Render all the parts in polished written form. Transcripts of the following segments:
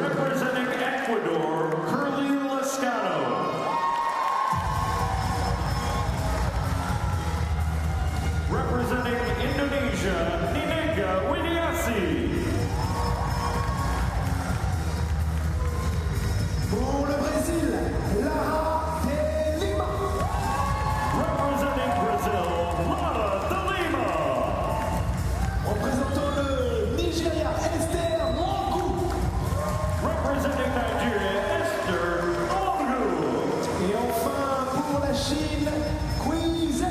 Representing Ecuador, Kerly Lascano. Representing Indonesia, Nengah Widiasih. Pour le Brésil, Lara et Lima. Representing Brazil, Lara de Lima. Représentant le Nigeria, Esther, Nworgu. Representing Nigeria, Esther, Nworgu. Et enfin pour la Chine, Cui Zhe.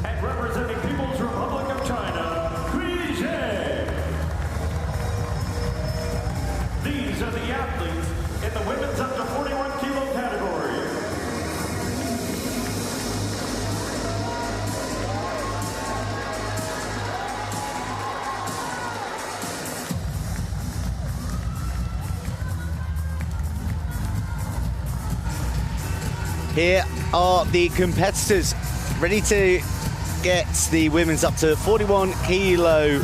And representing People's Republic of China, Cui Zhe. These are the athletes in the women's up to 41 kilo category. Here are the competitors ready to get the women's up to 41 kilo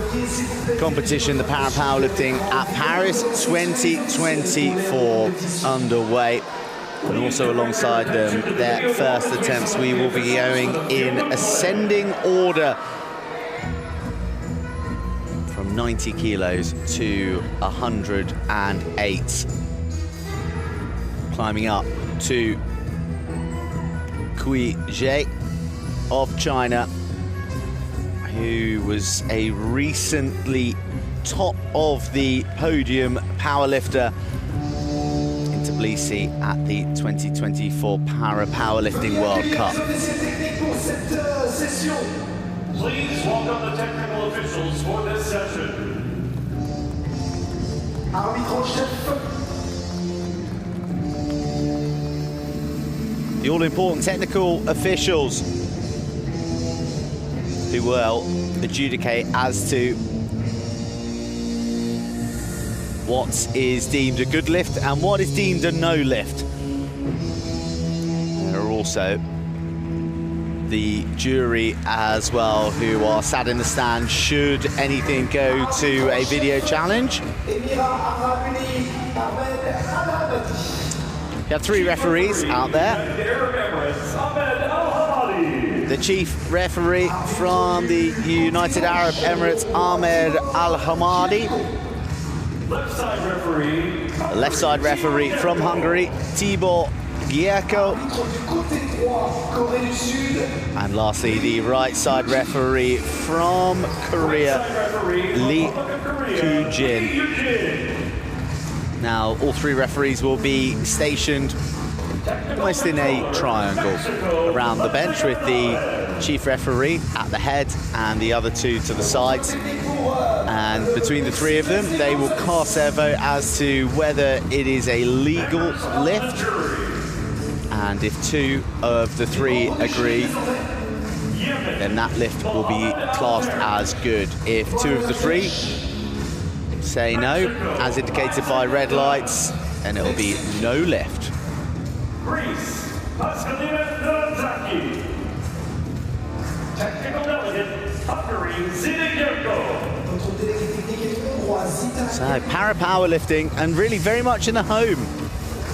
competition, the Powerlifting at Paris 2024 underway. And also alongside them, their first attempts, we will be going in ascending order from 90 kilos to 108. Climbing up to Cui Zhe of China, who was a recently top of the podium powerlifter in Tbilisi at the 2024 Powerlifting World Cup. Please welcome the technical officials for this session. The all-important technical officials who will adjudicate as to what is deemed a good lift and what is deemed a no lift. There are also the jury as well, who are sat in the stand should anything go to a video challenge. We have 3 referees out there. The chief referee from the United Arab Emirates, Ahmed Al-Hamadi. The left side referee from Hungary, Tibor Gierko. And lastly, the right side referee from Korea, Lee Koo-jin. Now, all 3 referees will be stationed almost in a triangle around the bench, with the chief referee at the head and the other 2 to the sides. And between the 3 of them, they will cast their vote as to whether it is a legal lift. And if 2 of the 3 agree, then that lift will be classed as good. If 2 of the 3 say no, as indicated by red lights, then it'll be no lift. Greece, technical delegate, Hungary, So para-powerlifting, and really very much in the home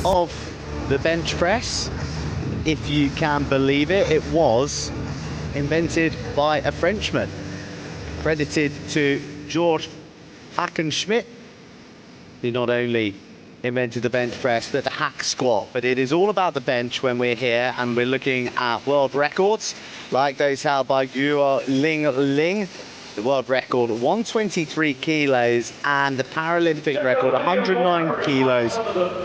of the bench press. If you can believe it, it was invented by a Frenchman, credited to George Hackenschmidt, who not only invented the bench press but the hack squat. But it is all about the bench when we're here, and we're looking at world records like those held by Guo Ling, the world record 123 kilos and the Paralympic record 109 kilos.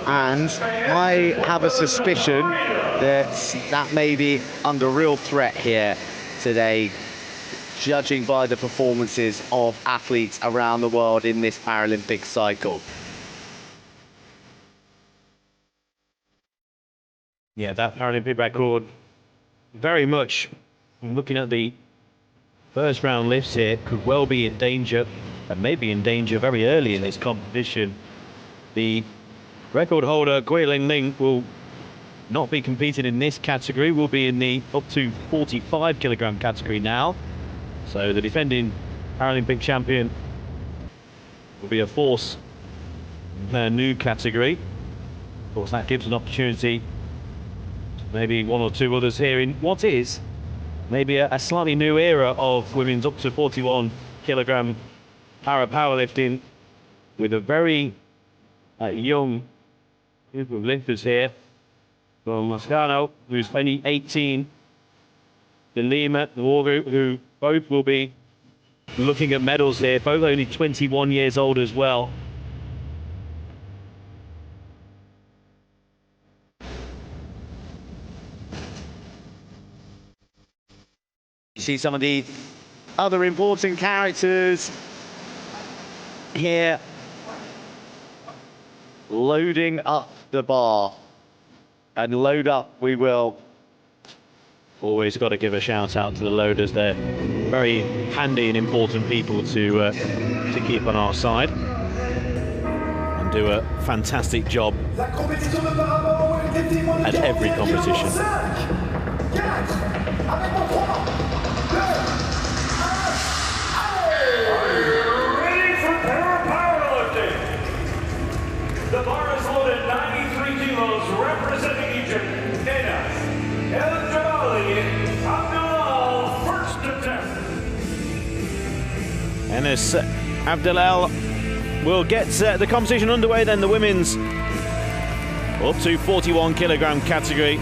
And I have a suspicion that that may be under real threat here today, judging by the performances of athletes around the world in this Paralympic cycle. Yeah, that Paralympic record, very much, looking at the first round lifts here, could well be in danger, and maybe in danger very early in this competition. The record holder, Gui Ling, will not be competing in this category, will be in the up to 45 kilogram category now. So the defending Paralympic champion will be a force their new category. Of course, that gives an opportunity, maybe one or two others here in what is maybe a slightly new era of women's up to 41 kilogram powerlifting, with a very young group of lifters here from Lascano, who's only 18, the Lima, Nworgu, who both will be looking at medals here, both only 21 years old as well. You see some of the other important characters here loading up the bar, and load up we will. Always got to give a shout out to the loaders. They're very handy and important people to keep on our side and do a fantastic job at every competition. The bar is loaded 93 kilos, representing Egypt, Enas, Elgebaly, Abdelaal, first attempt. Enas, Abdelaal will get the competition underway then, the women's up to 41 kilogram category.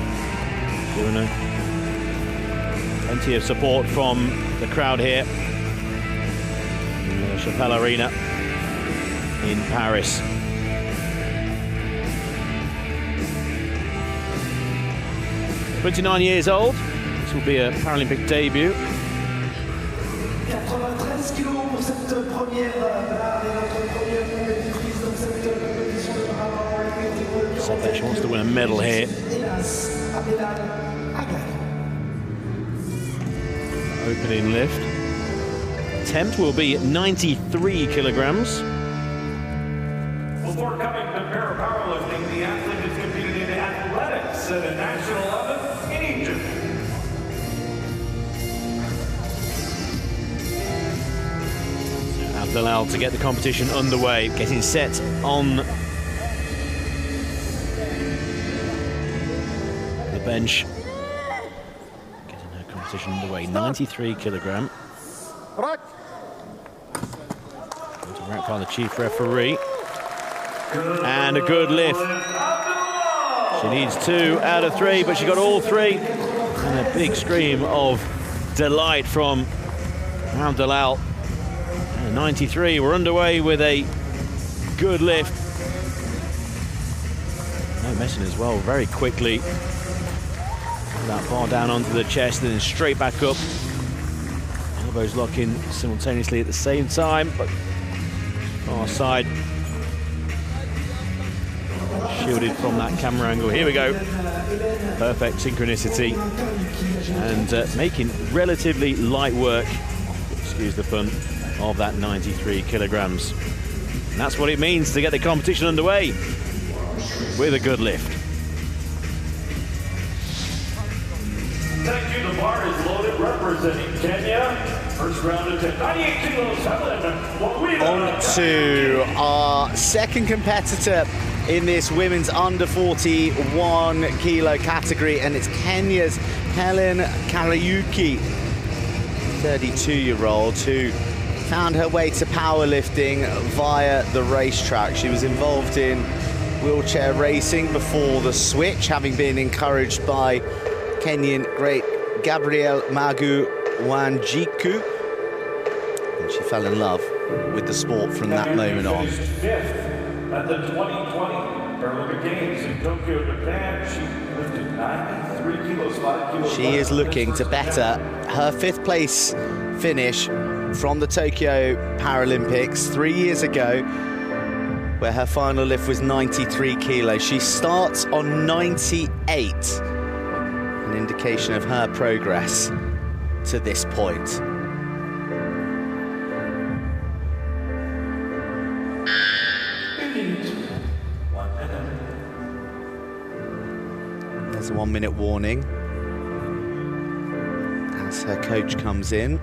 Doing plenty of support from the crowd here in the Chapelle Arena in Paris. 29 years old. This will be a Paralympic debut. 93 kilos pour cette première compétitrice dans cette compétition de Paralympics. So she wants to win a medal here. Enas, Abdelaal, Aggag. Opening lift. Attempt will be 93 kilograms. Before coming to para-powerlifting, the athlete has competed in athletics at a national level in Egypt. Abdelaal to get the competition underway, getting set on the bench. Getting her competition underway, 93 kilogram. Right. Wrapped by the chief referee. And a good lift. She needs 2 out of 3, but she got all 3. And a big scream of delight from Abdelaal. 93, we're underway with a good lift. No messing as well, very quickly. That bar down onto the chest and then straight back up. Elbows locking simultaneously at the same time, but far side shielded from that camera angle. Here we go. Perfect synchronicity and making relatively light work, excuse the pun, of that 93 kilograms. And that's what it means to get the competition underway with a good lift. Thank you. The bar is loaded, representing Kenya. First round attempt, 98 kilos, Hellen, Wawira. On to our second competitor in this women's under 41 kilo category, and it's Kenya's Hellen Kariuki, 32-year-old, who found her way to powerlifting via the racetrack. She was involved in wheelchair racing before the switch, having been encouraged by Kenyan great Gabriel Magu Wanjiku, and she fell in love with the sport from that moment on. At the 2020 Paralympic Games in Tokyo, Japan, she lifted 93 kilos, 5 kilos. She is looking to better her 5th place finish from the Tokyo Paralympics 3 years ago, where her final lift was 93 kilos. She starts on 98, an indication of her progress to this point. There's a 1-minute warning as her coach comes in.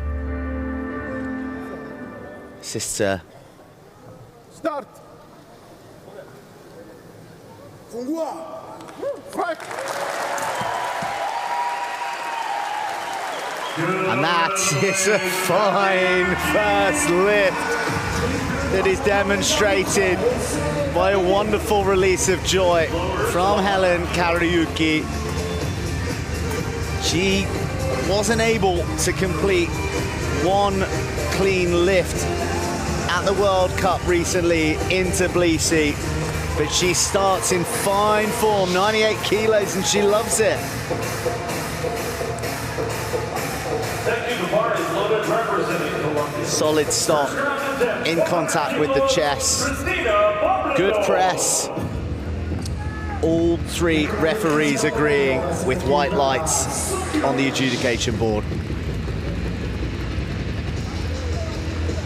Sister Start. And that is a fine first lift that is demonstrated by a wonderful release of joy from Hellen Kariuki. She wasn't able to complete one clean lift at the World Cup recently in Tbilisi, but she starts in fine form, 98 kilos, and she loves it. Solid stop in contact with the chest. Good press. All three referees agreeing with white lights on the adjudication board.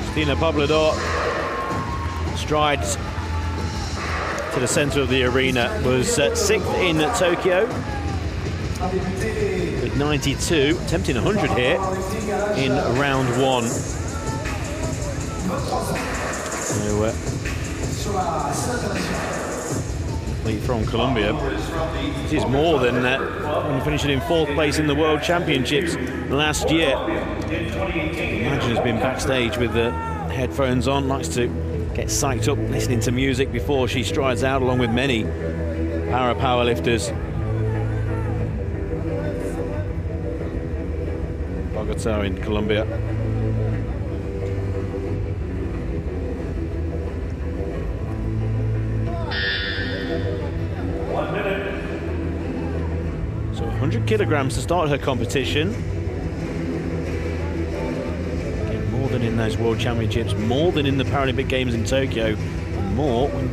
Cristina Poblador strides to the center of the arena, was sixth in Tokyo with 92, attempting 100 here in round one. So, from Colombia. This is more than finishing in fourth place in the World Championships last year. Imagine has been backstage with the headphones on, likes to get psyched up listening to music before she strides out, along with many powerlifters. Bogota in Colombia. So 100 kilograms to start her competition. Again, more than in those World Championships, more than in the Paralympic Games in Tokyo, and more when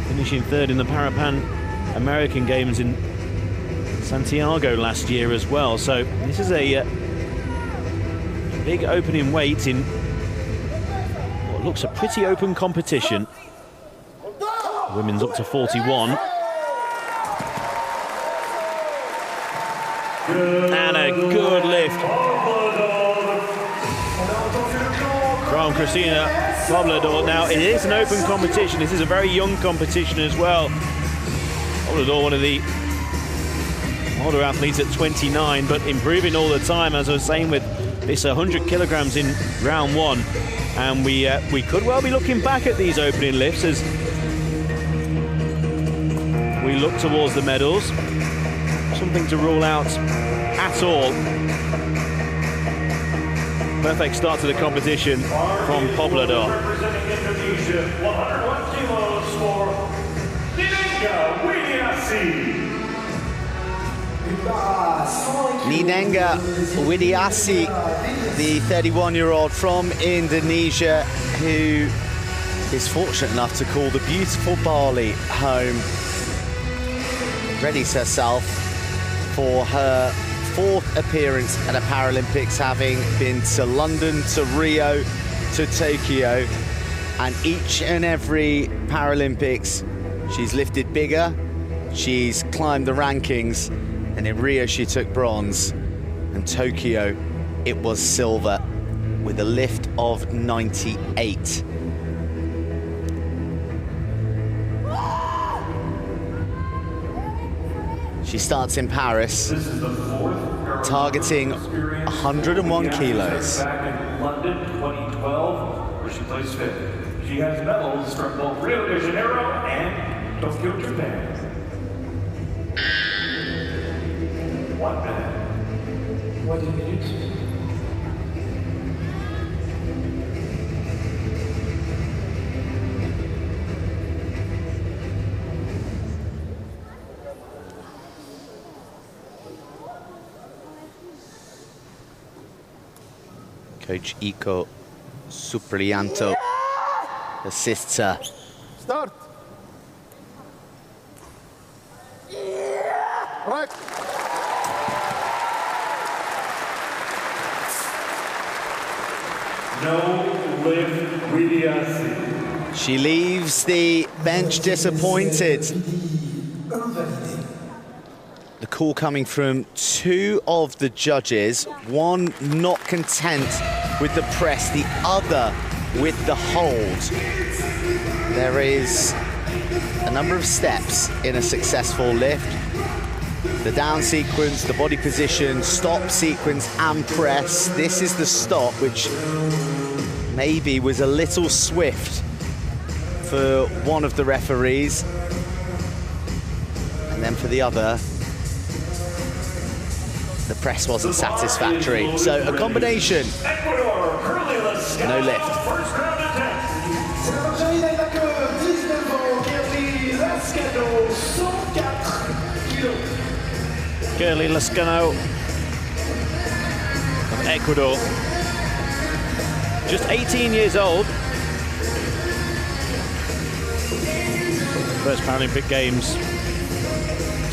finishing third in the Parapan American Games in Santiago last year as well. So this is a big opening weight in what looks a pretty open competition. Women's up to 41. And a good lift from Cristina Poblador. Now, it is an open competition. This is a very young competition as well. Poblador, one of the older athletes at 29, but improving all the time, as I was saying, with this 100 kilograms in round one. And we could well be looking back at these opening lifts as we look towards the medals. Something to rule out at all. Perfect start to the competition from Poblador. Representing Indonesia, 101 kilos for Nengah Widiasih. Nengah Widiasih, the 31-year-old from Indonesia, who is fortunate enough to call the beautiful Bali home, readies herself for her fourth appearance at the Paralympics, having been to London, to Rio, to Tokyo, and each and every Paralympics she's lifted bigger, she's climbed the rankings, and in Rio she took bronze, and Tokyo it was silver with a lift of 98. She starts in Paris, targeting 101 kilos. Back in London 2012, where she placed fifth. She has medals from both Rio de Janeiro and Tokyo, Japan. 1 minute. 1 minute. Coach Iko Suprianto assists her. Start. Right. No lift Widiasih. She leaves the bench disappointed. The call coming from two of the judges, one not content with the press, the other with the hold. There is a number of steps in a successful lift. The down sequence, the body position, stop sequence, and press. This is the stop, which maybe was a little swift for one of the referees. And then for the other, the press wasn't satisfactory. So a combination, no lift. Kerly Lascano of Ecuador, just 18 years old. First Paralympic Games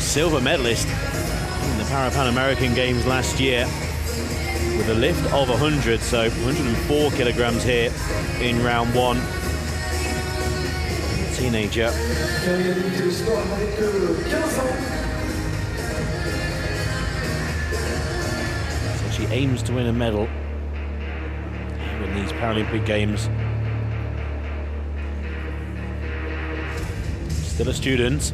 silver medalist in the Pan American Games last year with a lift of 100, so 104 kilograms here in round one. Teenager. So she aims to win a medal in these Paralympic Games. Still a student.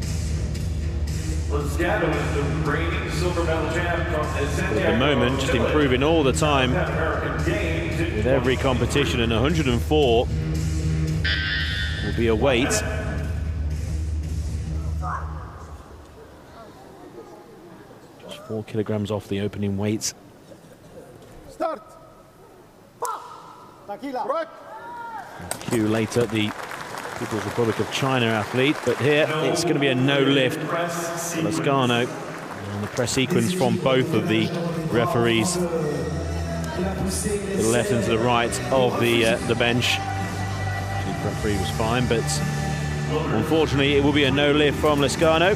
Lascano is the reigning silver medal champ from At the moment, just improving all the time with every competition, and 104 will be a weight. Just 4 kilograms off the opening weight. Start. Cue later, the People's Republic of China athlete, but here it's going to be a no lift. Lascano, and the press sequence from both of the referees, to the left and to the right of the bench. The referee was fine, but unfortunately it will be a no lift from Lascano.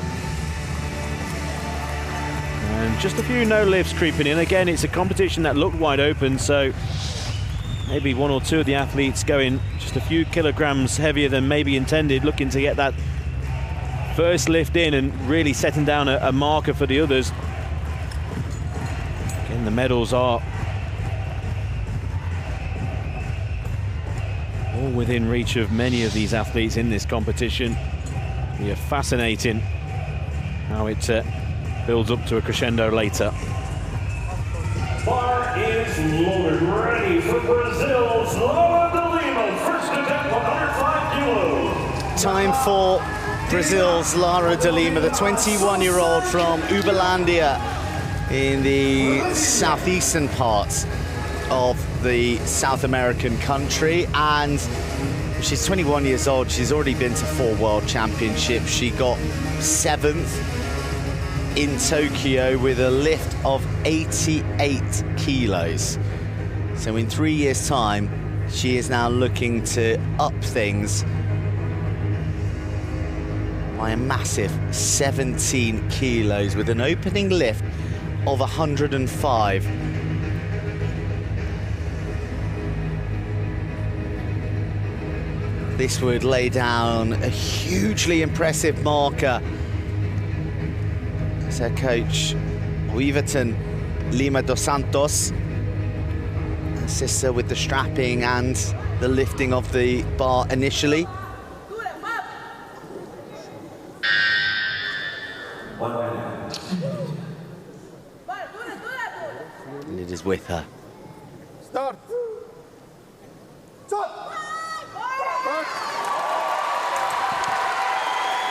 And just a few no lifts creeping in. Again, it's a competition that looked wide open, so maybe one or two of the athletes going just a few kilograms heavier than maybe intended, looking to get that first lift in and really setting down a marker for the others. Again, the medals are all within reach of many of these athletes in this competition. It'll be fascinating how it builds up to a crescendo later. Bar is loaded, ready for Brazil's Lara de Lima. First attempt, 105 kilos. Time for Brazil's Lara de Lima, the 21-year-old from Uberlandia in the southeastern parts of the South American country. And she's 21 years old. She's already been to 4 world championships. She got 7th in Tokyo with a lift of 88 kilos. So in 3 years' time, she is now looking to up things by a massive 17 kilos with an opening lift of 105. This would lay down a hugely impressive marker. As her coach, Widiasih Lima dos Santos, assists her with the strapping and the lifting of the bar initially. And it is with her. Start.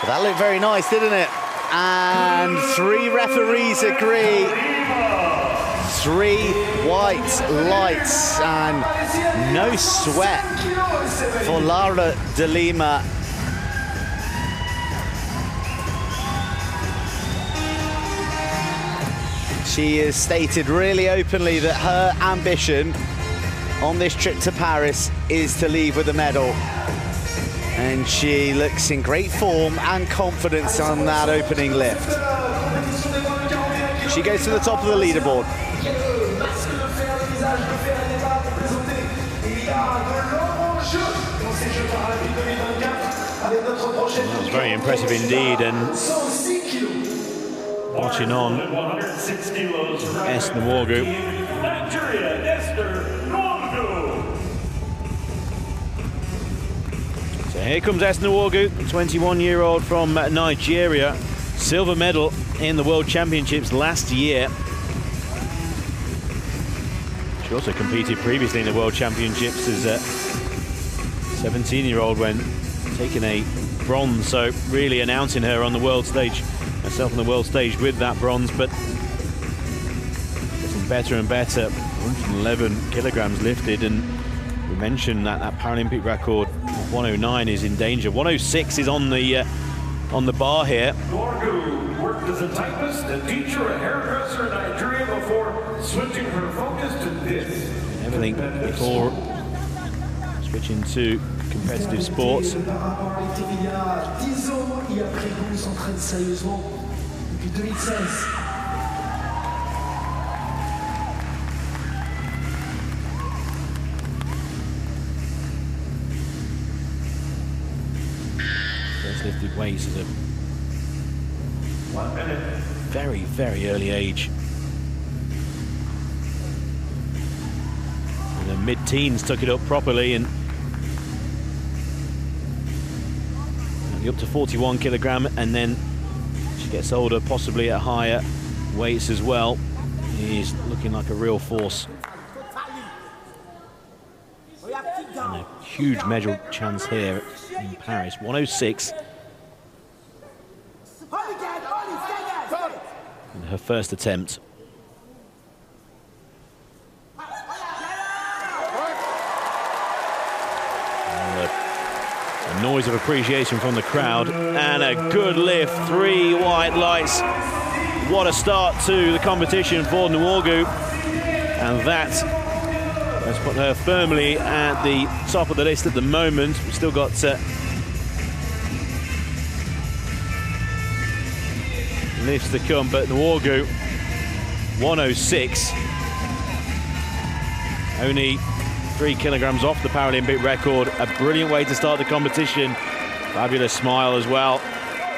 But that looked very nice, didn't it? And 3 referees agree. 3 white lights and no sweat for Lara de Lima. She has stated really openly that her ambition on this trip to Paris is to leave with a medal. And she looks in great form and confidence on that opening lift. She goes to the top of the leaderboard. That was very impressive indeed, and watching on Esther Nworgu. Nigeria, Esther Nworgu. So Here comes Esther Nworgu, 21-year-old from Nigeria. Silver medal in the World Championships last year. She also competed previously in the World Championships as a 17-year-old when taking a bronze, so really announcing her on the world stage, herself on the world stage with that bronze, but getting better and better. 111 kilograms lifted, and we mentioned that that Paralympic record of 109 is in danger. 106 is on the bar here. Nworgu worked as a typist, a teacher, a hairdresser in Nigeria before switching her focus to this. Everything before switching to competitive sports. Le parapente était il y a 10 ans et après vous s'entraîne sérieusement depuis 2016. First lifted weights at a 1 minute. very, very early age. In the mid-teens took it up properly, and up to 41 kilogram, and then she gets older, possibly at higher weights as well. He's looking like a real force. And a huge medal chance here in Paris. 106. In her first attempt. A noise of appreciation from the crowd, and a good lift. 3 white lights. What a start to the competition for Nworgu, and that has put her firmly at the top of the list at the moment. We've still got lifts to come, but Nworgu 106, only 3 kilograms off the Paralympic record. A brilliant way to start the competition. Fabulous smile as well.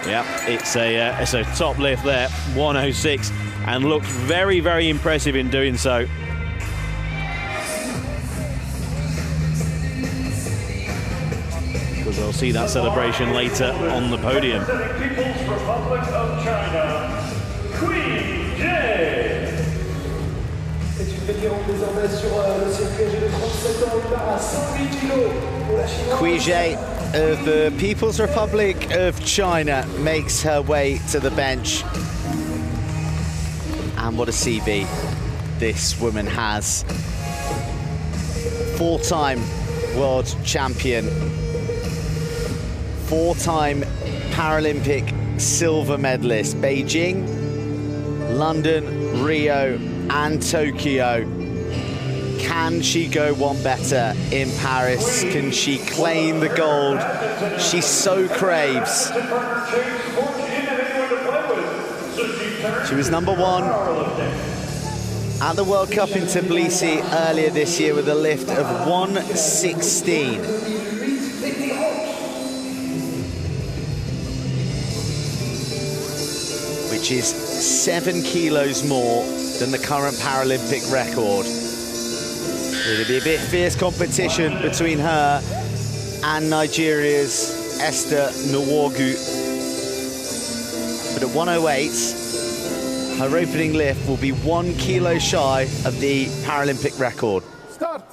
Yeah, it's a top lift there, 106, and looked very, very impressive in doing so. Because we'll see that celebration later on the podium. People's Republic of China, Cui Zhe. Cui Zhe of the People's Republic of China makes her way to the bench. And what a CV this woman has. 4-time world champion, 4-time Paralympic silver medalist. Beijing, London, Rio, and Tokyo. Can she go one better in Paris? Can she claim the gold she so craves? She was number 1 at the World Cup in Tbilisi earlier this year with a lift of 116. Which is 7 kilos more than the current Paralympic record. It'll be a bit fierce competition between her and Nigeria's Esther Nworgu. But at 108, her opening lift will be 1 kilo shy of the Paralympic record. Start.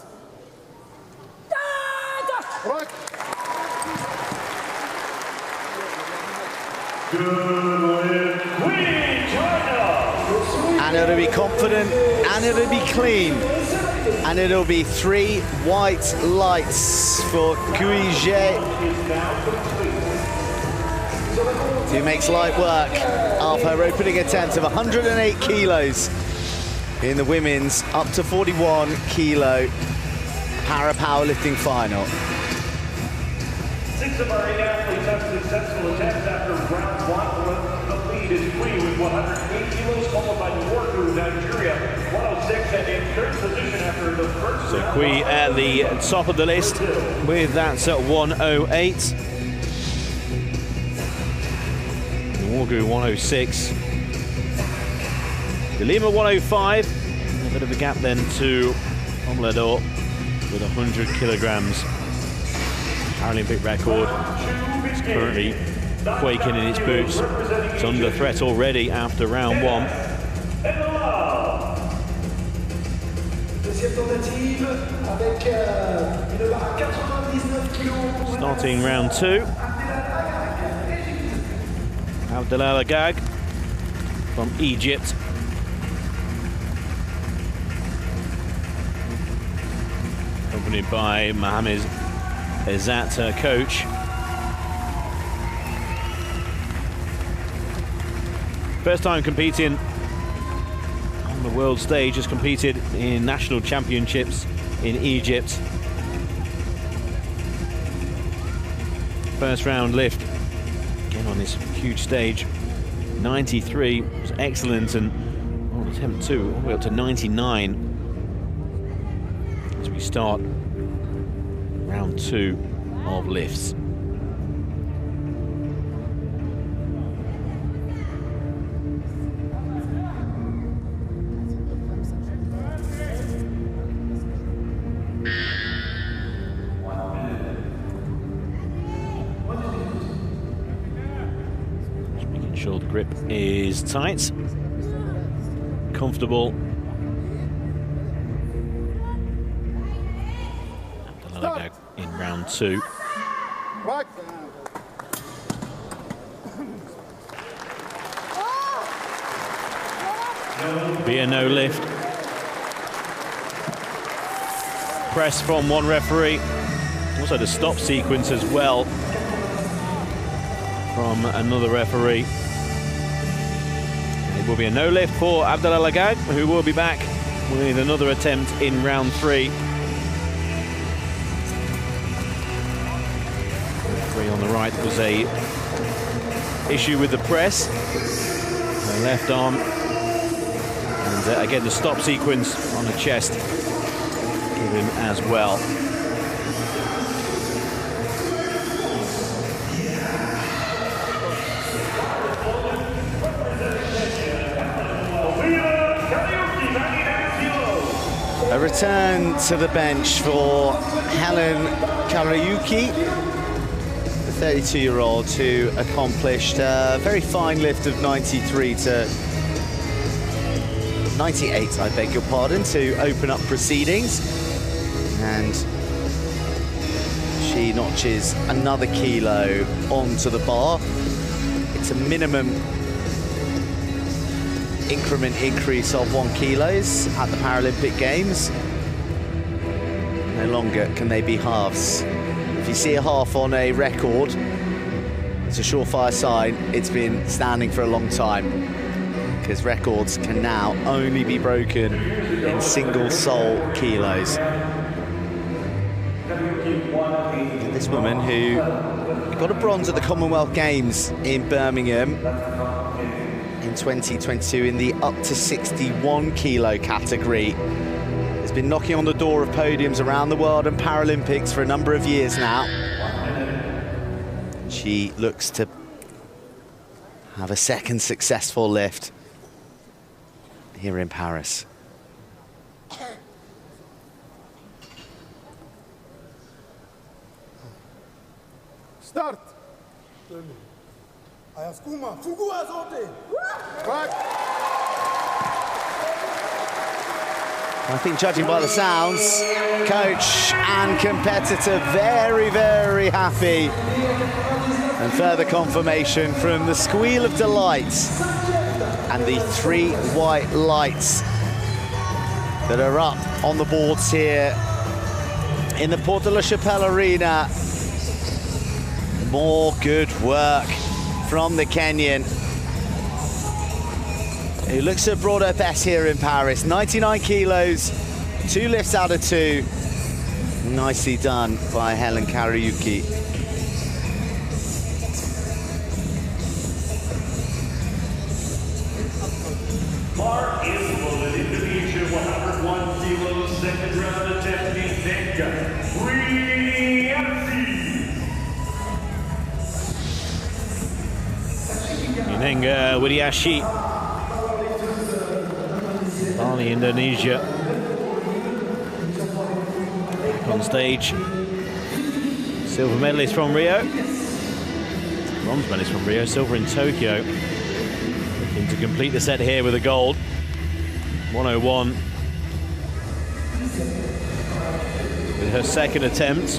Right. And it'll be confident, and it'll be clean, and it'll be 3 white lights for Cui Zhe, who makes light work of her opening attempt of 108 kilos in the women's up to 41 kilo para-powerlifting final. 6 of our 8 athletes have successful attempts after round 1. The lead is Cui with 108 kilos, followed by Nworgu, Nigeria, 106, and in third position after the first So round. Cui at the top of the list with that 108. Nworgu 106. Lima 105. A bit of a gap then to Poblador with 100 kilograms. Paralympic record. It's currently quaking in its boots. It's under threat already after round one. Starting round two. Abdelaal Aggag from Egypt. Accompanied by Mohamed Izzat, her coach. First time competing on the world stage, has competed in national championships in Egypt. First round lift, again on this huge stage. 93 was excellent, and attempt 2 all the way up to 99 as we start round 2 of lifts. Sure the grip is tight, comfortable. Abdelaal Aggag in round 2. Right. Be a no lift. Press from one referee. Also the stop sequence as well from another referee. It will be a no lift for Abdelaal Aggag, who will be back with another attempt in round 3. Referee on the right was a issue with the press, the left arm, and again the stop sequence on the chest give him as well. A return to the bench for Hellen Kariuki, the 32-year-old who accomplished a very fine lift of 93 to 98, I beg your pardon, to open up proceedings. And she notches another kilo onto the bar. It's a minimum increment increase of 1 kilo at the Paralympic Games. No longer can they be halves. If you see a half on a record, it's a surefire sign it's been standing for a long time, because records can now only be broken in single sole kilos. This woman who got a bronze at the Commonwealth Games in Birmingham in 2022 in the up to 61 kilo category, has been knocking on the door of podiums around the world and Paralympics for a number of years now. She looks to have a second successful lift here in Paris. Start. I think, judging by the sounds, coach and competitor very, very happy. And further confirmation from the squeal of delight and the 3 white lights that are up on the boards here in the Porte de la Chapelle Arena. More good work from the Kenyan, who looks to have brought her best here in Paris. 99 kilos, 2 lifts out of 2. Nicely done by Hellen Kariuki. Mark in Indonesia, 101 kilos, second round attempt in Nengah. Nengah, Widiasih, Bali, Indonesia. Back on stage. Silver medalist from Rio. Bronze medalist from Rio, silver in Tokyo. Looking to complete the set here with a gold. 101. With her second attempt.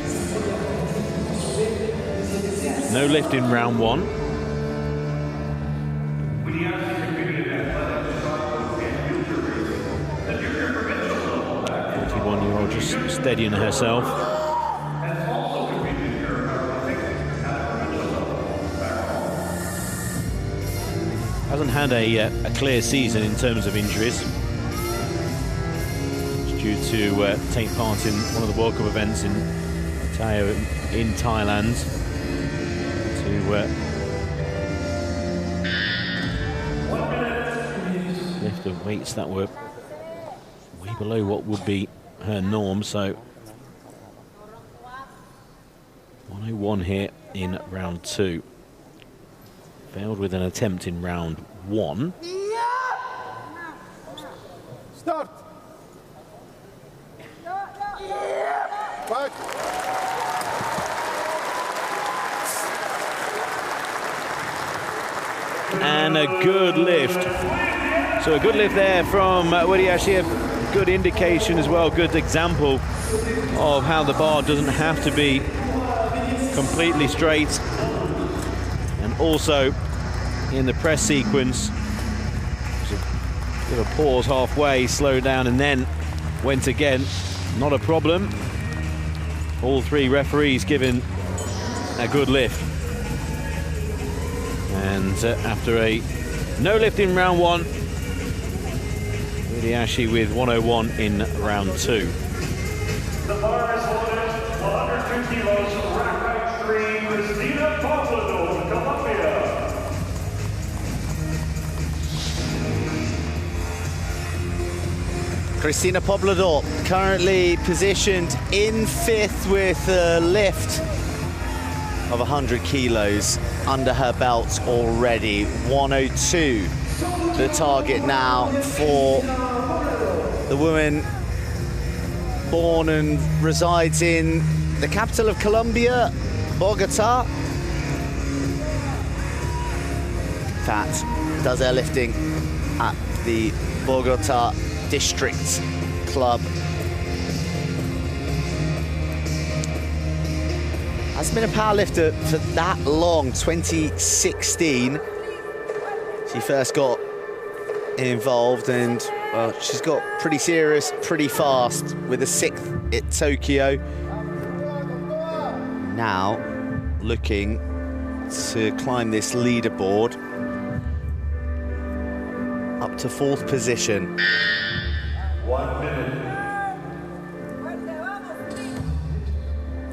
No lift in round one. 41-year-old just steadying herself. Hasn't had a clear season in terms of injuries. It's due to take part in one of the World Cup events in Thailand. To lift the weights that were way below what would be her norm. So 101 here in round two. Failed with an attempt in round one. Start. Back. And a good lift. So a good lift there from Widiasih. A good indication as well, good example of how the bar doesn't have to be completely straight. And also in the press sequence, there's a bit of a pause halfway, slow down, and then went again. Not a problem. All three referees giving a good lift. And after a no lift in round one, Widiasih with 101 in round two. The bar is loaded, 102 kilos, rack height 3, Cristina, Poblador, Colombia. Cristina Poblador currently positioned in fifth with a lift of 100 kilos under her belt already. 102 the target now for the woman born and resides in the capital of Colombia, Bogota. That does airlifting at the Bogota District Club. Hasn't been a powerlifter for that long. 2016 she first got involved, and well, she's got pretty serious pretty fast with a 6th at Tokyo. Now looking to climb this leaderboard up to 4th position. 1 minute.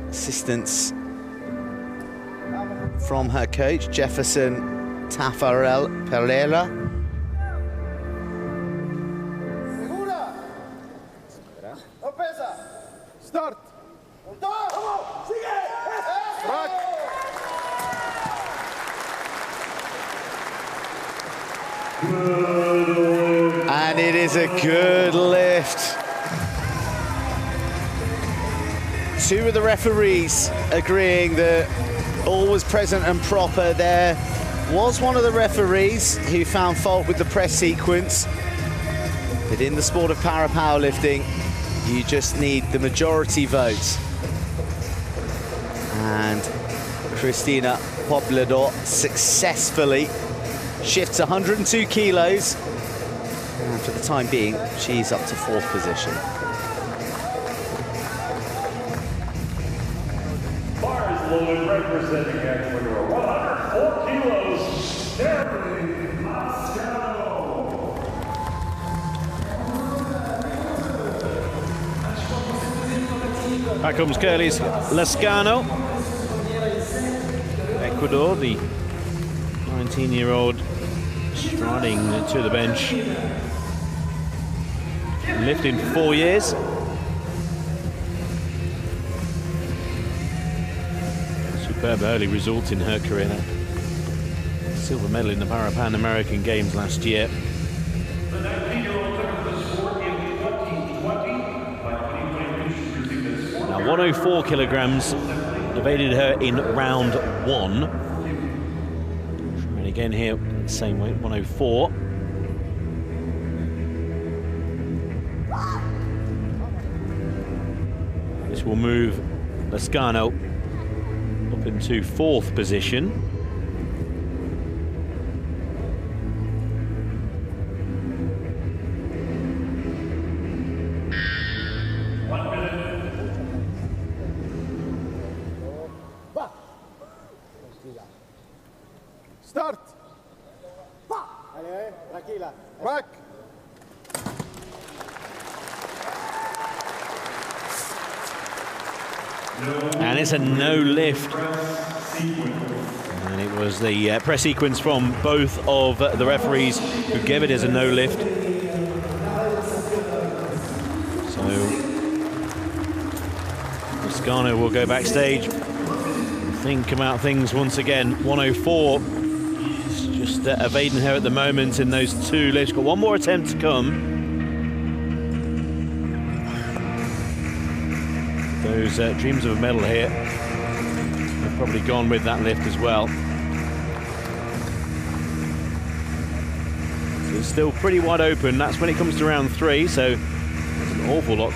Assistance from her coach, Jefferson Tafarel Pereira. Start. Back. And it is a good lift. Two of the referees agreeing that all was present and proper. There was one of the referees who found fault with the press sequence. But in the sport of para-powerlifting, you just need the majority vote. And Cristina Poblador successfully shifts 102 kilos. And for the time being, she's up to 4th position. Bar is loaded, representing Ecuador, 104 kilos, Kerly, Lascano. Back comes Kerly's Lascano. Ecuador, the 19-year-old striding to the bench. Lifting for 4 years. Superb early result in her career. Silver medal in the Pan American Games last year. The 19-year-old took up the sport in 2020. By 2020, she received a sport. Now 104 kilograms, the evaded her in round 1. And again here, same weight, 104. This will move Lascano up into 4th position. Start. Allez, tranquila. Back. And it's a no lift. And it was the press sequence from both of the referees who gave it as a no lift. So Lascano will go backstage, think about things once again. 104. Just evading her at the moment in those 2 lifts. Got one more attempt to come. Those dreams of a medal here have probably gone with that lift as well. So it's still pretty wide open. That's when it comes to round 3, so there's an awful lot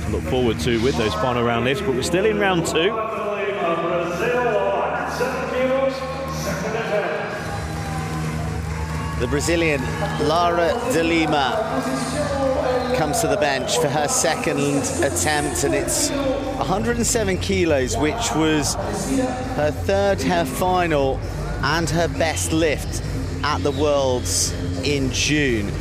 to look forward to with those final round lifts, but we're still in round 2. The Brazilian Lara de Lima comes to the bench for her 2nd attempt, and it's 107 kilos, which was her 3rd, her final, and her best lift at the Worlds in June.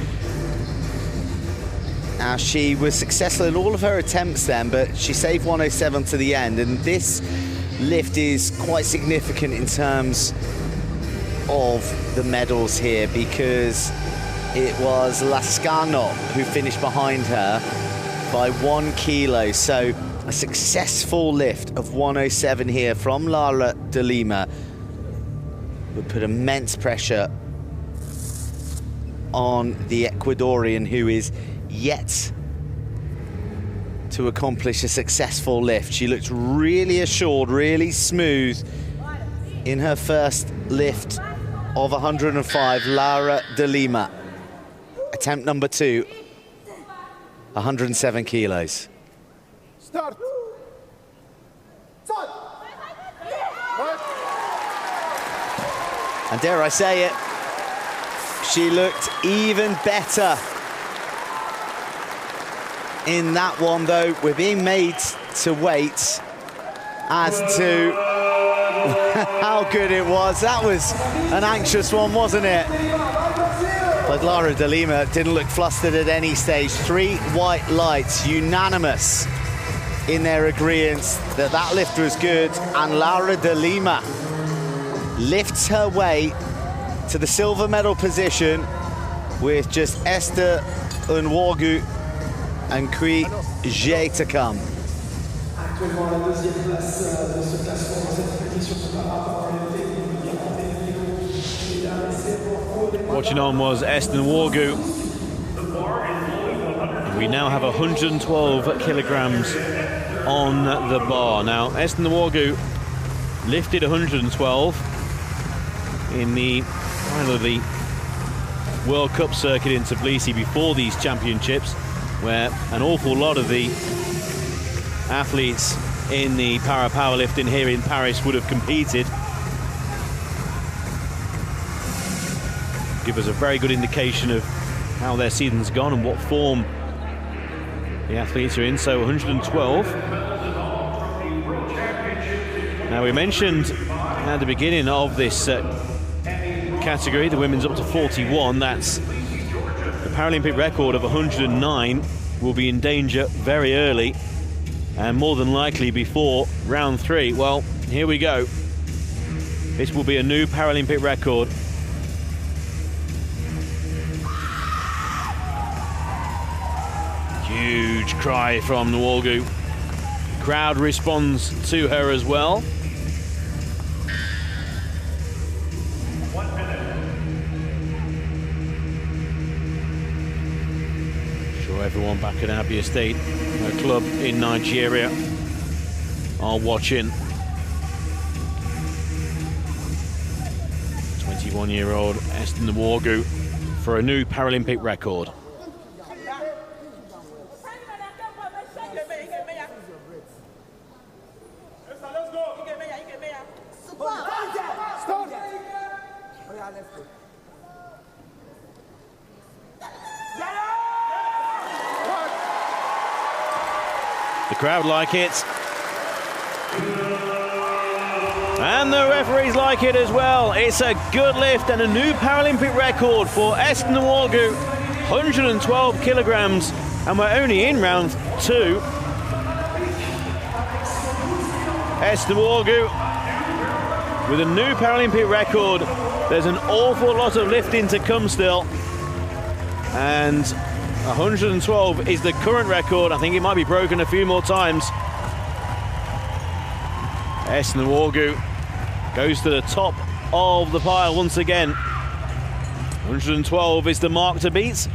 Now, she was successful in all of her attempts then, but she saved 107 to the end, and this lift is quite significant in terms of the medals here, because it was Lascano who finished behind her by 1 kilo. So a successful lift of 107 here from Lara de Lima would put immense pressure on the Ecuadorian, who is yet to accomplish a successful lift. She looked really assured, really smooth in her first lift of 105, Lara de Lima. Attempt number 2, 107 kilos. Start. And dare I say it, she looked even better in that one, though. We're being made to wait as to how good it was. That was an anxious one, wasn't it? But Lara de Lima didn't look flustered at any stage. 3 white lights, unanimous in their agreement that that lift was good, and Lara de Lima lifts her way to the silver medal position with just Esther, Nworgu and Cui Zhe to come. Actuellement à la 2e place de ce classement dans cette compétition paralympique. Watching on was Esther Nworgu. We now have 112 kilograms on the bar. Now, Esther Nworgu lifted 112 in the final of the World Cup circuit in Tbilisi before these championships, where an awful lot of the athletes in the powerlifting here in Paris would have competed. Give us a very good indication of how their season's gone and what form the athletes are in. So 112. Now, we mentioned at the beginning of this category, the women's up to 41. That's the Paralympic record of 109 will be in danger very early, and more than likely before round 3. Well, here we go. This will be a new Paralympic record. Huge cry from Nworgu. Crowd responds to her as well. 1 minute. Sure, everyone back at Abia State, her club in Nigeria, are watching. 21-year-old Esther Nworgu for a new Paralympic record. The crowd like it. And the referees like it as well. It's a good lift and a new Paralympic record for Esther Nworgu, 112 kilograms, and we're only in round 2. Esther Nworgu with a new Paralympic record. There's an awful lot of lifting to come still, and 112 is the current record. I think it might be broken a few more times. Esther Nworgu goes to the top of the pile once again. 112 is the mark to beat,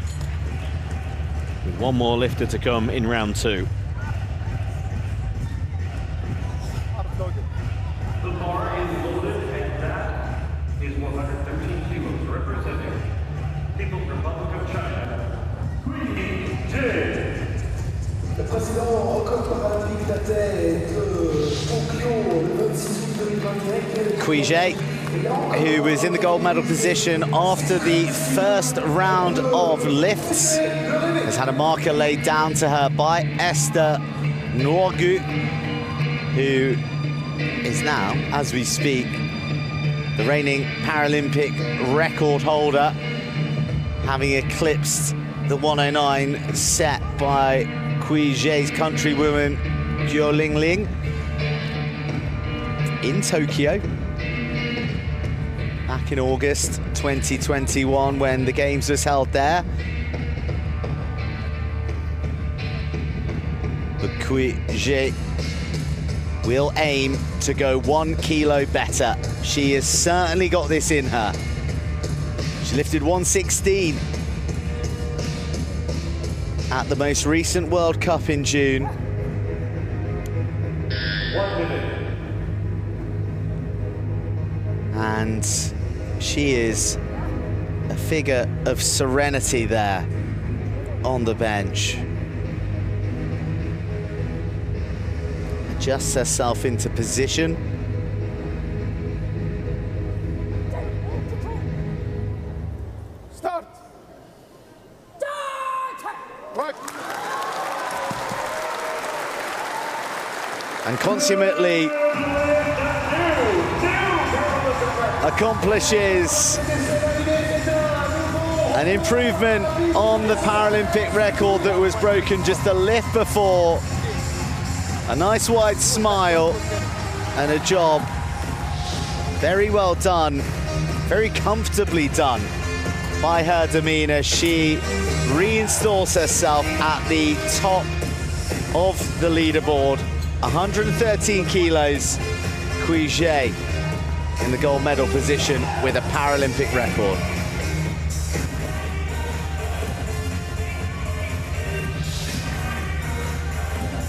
with one more lifter to come in round 2. The bar is loaded, and that is 113 kilos, representing People's Republic of China, Cui Zhe. Le président record paralympique datait de Tokyo le 26 août 2021. Cui Zhe, who was in the gold medal position after the first round of lifts, has had a marker laid down to her by Esther Nworgu, who is now, as we speak, the reigning Paralympic record holder, having eclipsed the 109 set by Cui Zhe's countrywoman Jiu Lingling in Tokyo back in August 2021 when the Games was held there. But Cui Zhe will aim to go 1 kilo better. She has certainly got this in her. She lifted 116 at the most recent World Cup in June. 1 minute. And she is a figure of serenity there on the bench. Adjusts herself into position. Start. Right. And consummately accomplishes an improvement on the Paralympic record that was broken just a lift before. A nice wide smile and a job very well done, very comfortably done by her demeanor. She reinstalls herself at the top of the leaderboard. 113 kilos, Cui Zhe in the gold medal position with a Paralympic record.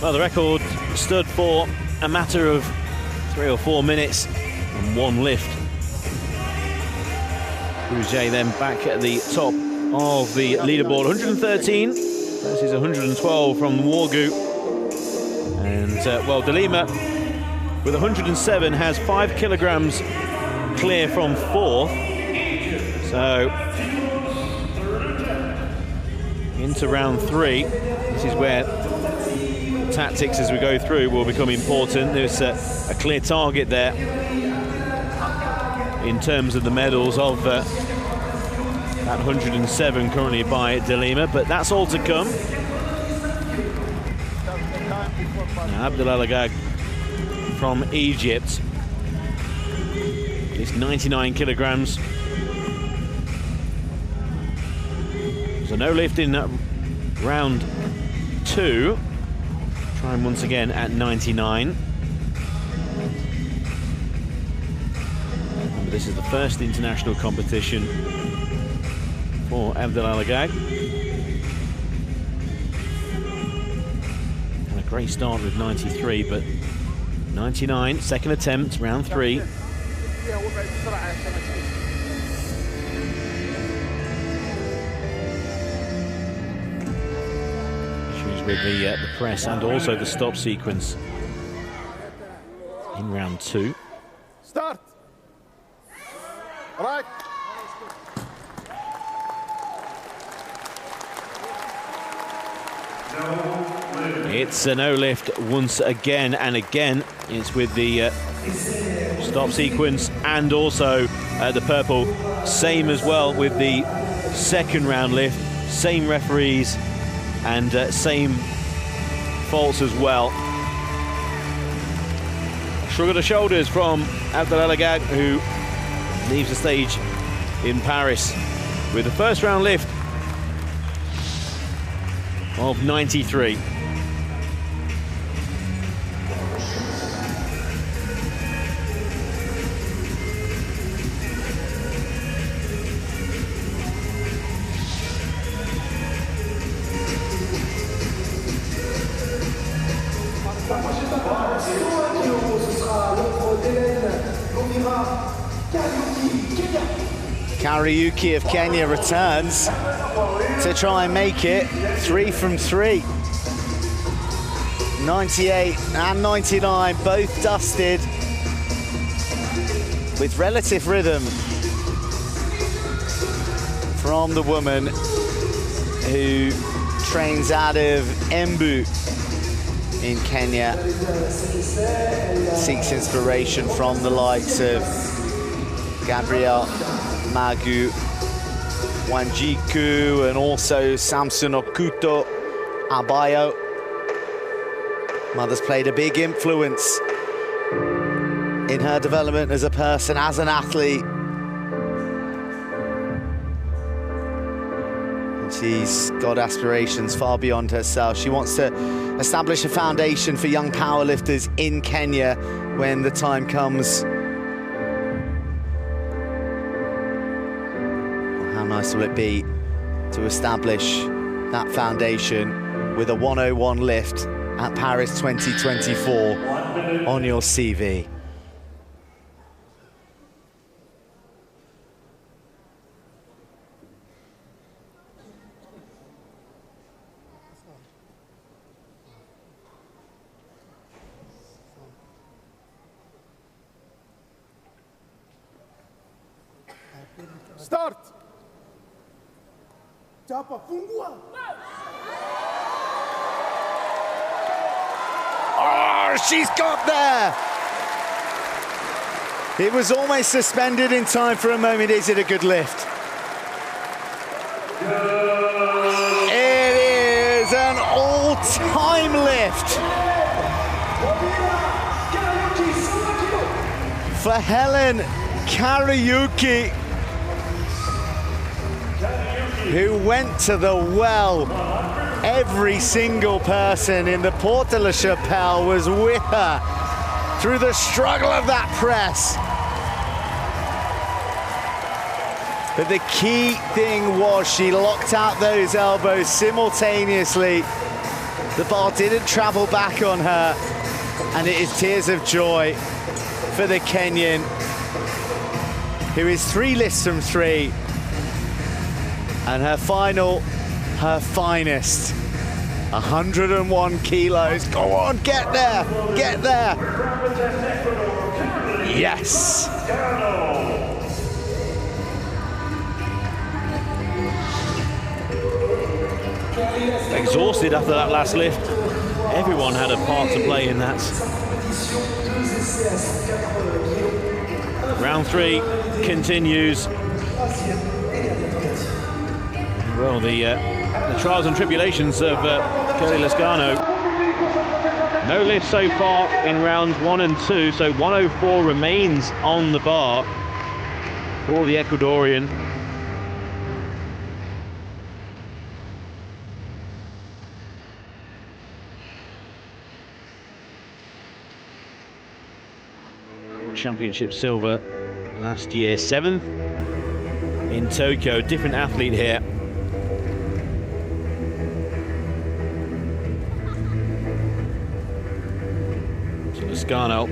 Well, the record stood for a matter of 3 or 4 minutes and 1 lift. Cui Zhe then back at the top of the leaderboard. 113 versus 112 from Nworgu. And, well, De Lima with 107 has 5 kilograms clear from 4th. So, into round 3. This is where tactics as we go through will become important. There's a clear target there in terms of the medals of that 107 currently by De Lima, but that's all to come. Now, Abdelaal Aggag from Egypt is 99 kilograms. So no lift in round 2. Trying once again at 99. Remember, this is the first international competition for Abdelaal Aggag. And a great start with 93, but 99, second attempt, round 3. challenges with the press and also the stop sequence in round 2. Start. Right. It's a no lift once again, and again it's with the stop sequence and also the purple. Same as well with the second round lift, same referees and same faults as well. Shrug of the shoulders from Abdelaal Aggag, who leaves the stage in Paris with the first round lift of 93. Kariuki of Kenya returns to try and make it 3 from 3. 98 and 99 both dusted with relative rhythm from the woman who trains out of Embu in Kenya, seeks inspiration from the likes of Gabriel Magu, Wanjiku, and also Samson Okuto Abayo. Mother's played a big influence in her development as a person, as an athlete. And she's got aspirations far beyond herself. She wants to establish a foundation for young powerlifters in Kenya when the time comes. How nice will it be to establish that foundation with a 101 lift at Paris 2024 on your CV? Start. Chapa, fungua. Oh, she's got there. It was almost suspended in time for a moment. Is it a good lift? It is an all-time lift for Hellen Kariuki, who went to the well. Every single person in the Porte de la Chapelle was with her through the struggle of that press. But the key thing was she locked out those elbows simultaneously. The bar didn't travel back on her, and it is tears of joy for the Kenyan, who is 3 lifts from 3. And her final, her finest, 101 kilos. Go on, get there, get there. Yes. Exhausted after that last lift. Everyone had a part to play in that. Round 3 continues. Well, the trials and tribulations of Kerly Lascano. No lift so far in rounds 1 and 2, so 104 remains on the bar for the Ecuadorian. Championship silver last year, 7th in Tokyo. Different athlete here. Lascano,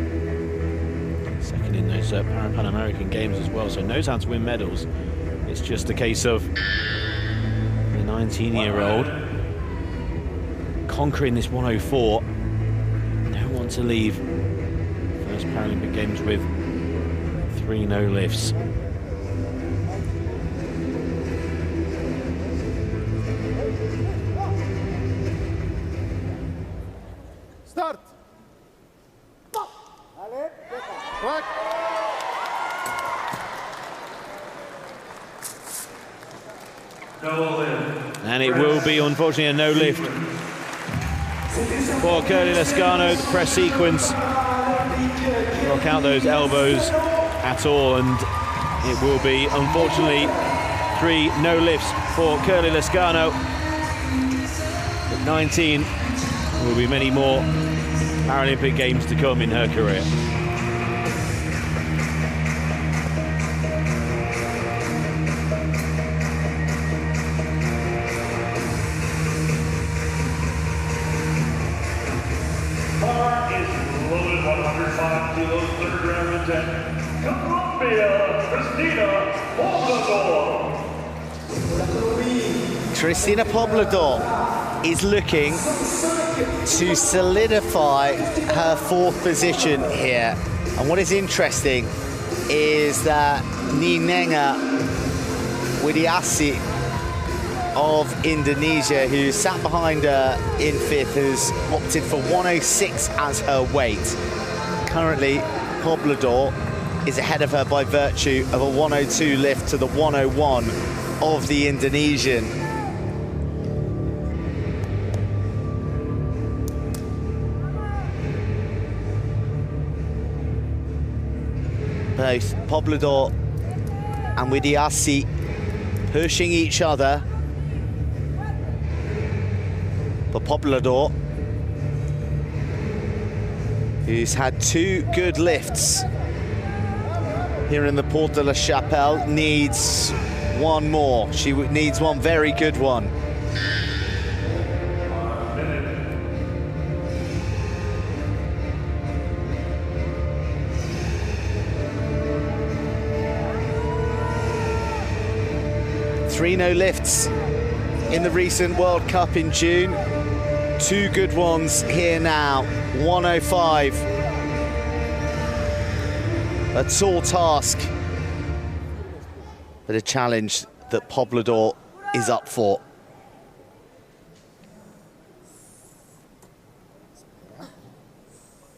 second in those Pan American games as well, so knows how to win medals. It's just a case of the 19-year-old conquering this 104. Don't want to leave first Paralympic Games with 3 no lifts. Start. Right. No lift. And it will be, unfortunately, a no lift for Kerly Lascano. The press sequence will count those elbows at all, and it will be, unfortunately, 3 no lifts for Kerly Lascano. At 19, there will be many more Paralympic Games to come in her career. Lara is loaded 105 kilos, third round intent. Colombia, Cristina Poblador. Cristina Poblador is looking to solidify her 4th position here. And what is interesting is that Nengah Widiasih of Indonesia, who sat behind her in 5th, has opted for 106 as her weight. Currently, Poblador is ahead of her by virtue of a 102 lift to the 101 of the Indonesian. Both Poblador and Widiasih pushing each other. But Poblador, who's had 2 good lifts here in the Porte de la Chapelle, needs 1 more. She needs 1 very good one. Three no lifts in the recent World Cup in June. 2 good ones here now. 105. A tall task, but a challenge that Poblador is up for.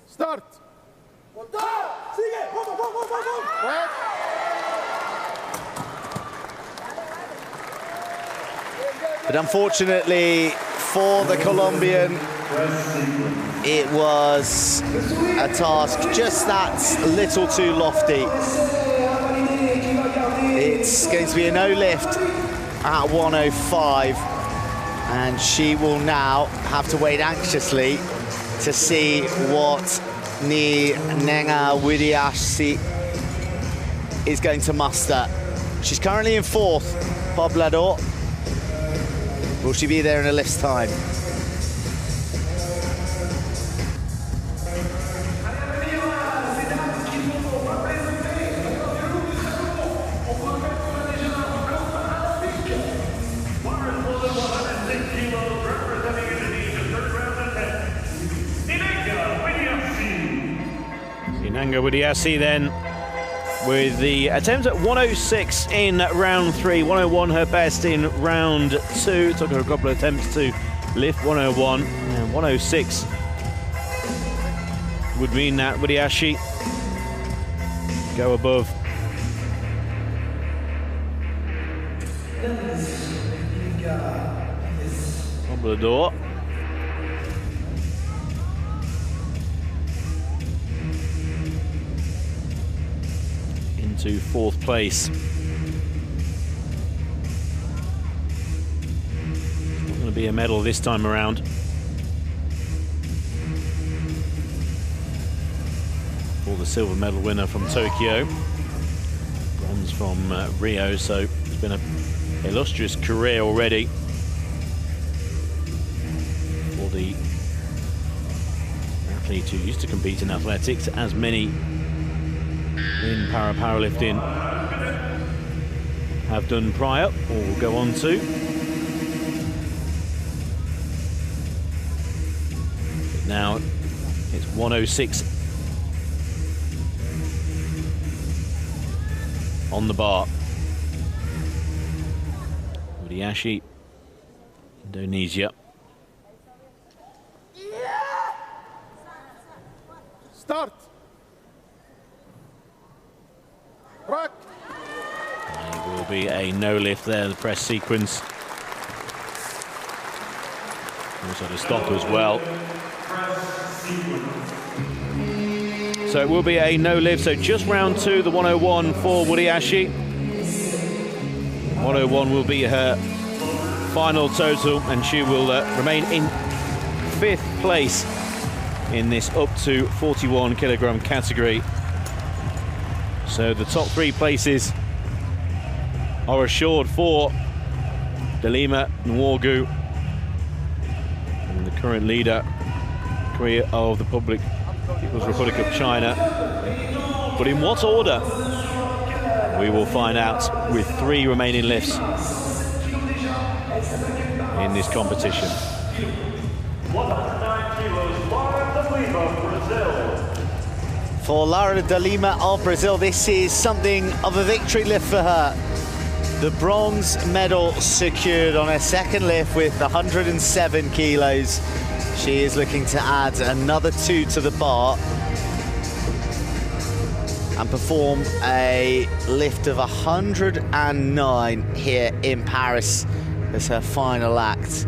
Start. Right. But unfortunately for the Colombian, it was a task just that little too lofty. It's going to be a no lift at 105, and she will now have to wait anxiously to see what Nengah Widiasih is going to muster. She's currently in 4th, Poblador. Will she be there in a lift's time? Nengah Widiasih then with the attempt at 106 in round 3, 101 her best in round 2. Took her a couple of attempts to lift 101, and 106 would mean that Widiasih go above. Poblador. To 4th place. Not going to be a medal this time around. For the silver medal winner from Tokyo, bronze from Rio, so it's been an illustrious career already for the athlete who used to compete in athletics, as many in powerlifting have done prior or will go on to. Now it's 106 on the bar. Widiasih, Indonesia. Start. Rock. There will be a no lift there, the press sequence. Also the stop as well. So it will be a no lift. So just round 2, the 101 for Widiasih. 101 will be her final total, and she will remain in 5th place in this up to 41 kilogram category. So the top 3 places are assured for Lima, Nworgu, and the current leader, Korea of the People's Republic of China. But in what order? We will find out with 3 remaining lifts in this competition. 109 kilos, Lara de Lima, Brazil. For Lara de Lima of Brazil, this is something of a victory lift for her. The bronze medal secured on her second lift with 107 kilos. She is looking to add another 2 to the bar and perform a lift of 109 here in Paris as her final act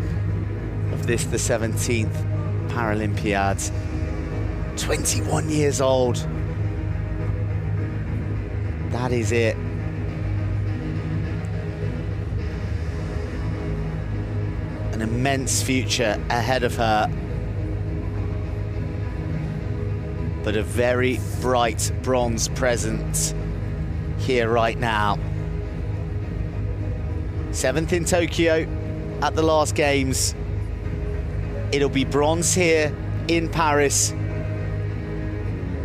of this, the 17th Paralympiad. 21 years old. That is it. An immense future ahead of her, but a very bright bronze present here right now. 7th in Tokyo at the last games. It'll be bronze here in Paris,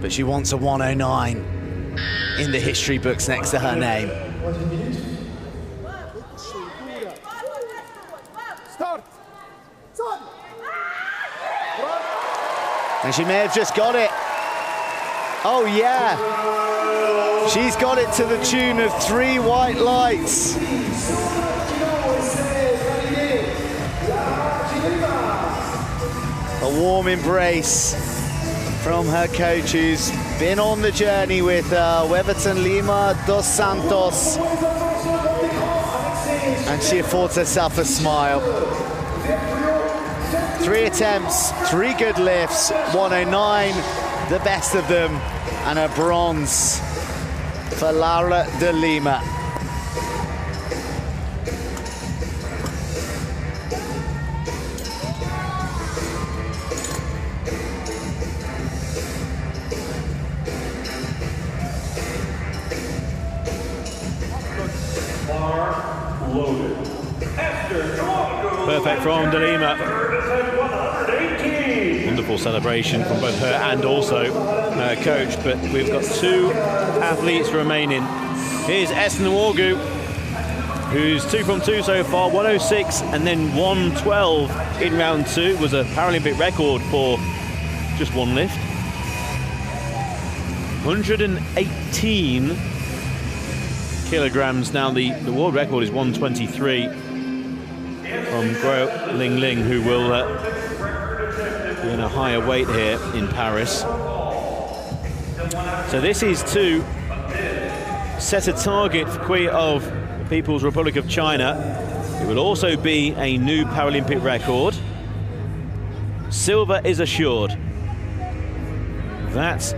but she wants a 109 in the history books next to her name. Start. And she may have just got it. Oh yeah, she's got it to the tune of 3 white lights. A warm embrace from her coach, who's been on the journey with Weverton Lima dos Santos, and she affords herself a smile. 3 attempts, 3 good lifts, 109, the best of them, and a bronze for Lara de Lima. Loaded. Esther, Perfect from de Lima. 118. Wonderful celebration from both her and also her coach. But we've got 2 athletes remaining. Here's Esther Nworgu, who's 2 from 2 so far, 106 and then 112 in round 2. Was a Paralympic record for just 1 lift. 118 kilograms now. The world record is 123 from Guo Ling Ling, who will be in a higher weight here in Paris. So this is to set a target for Cui of the People's Republic of China. It will also be a new Paralympic record. Silver is assured. That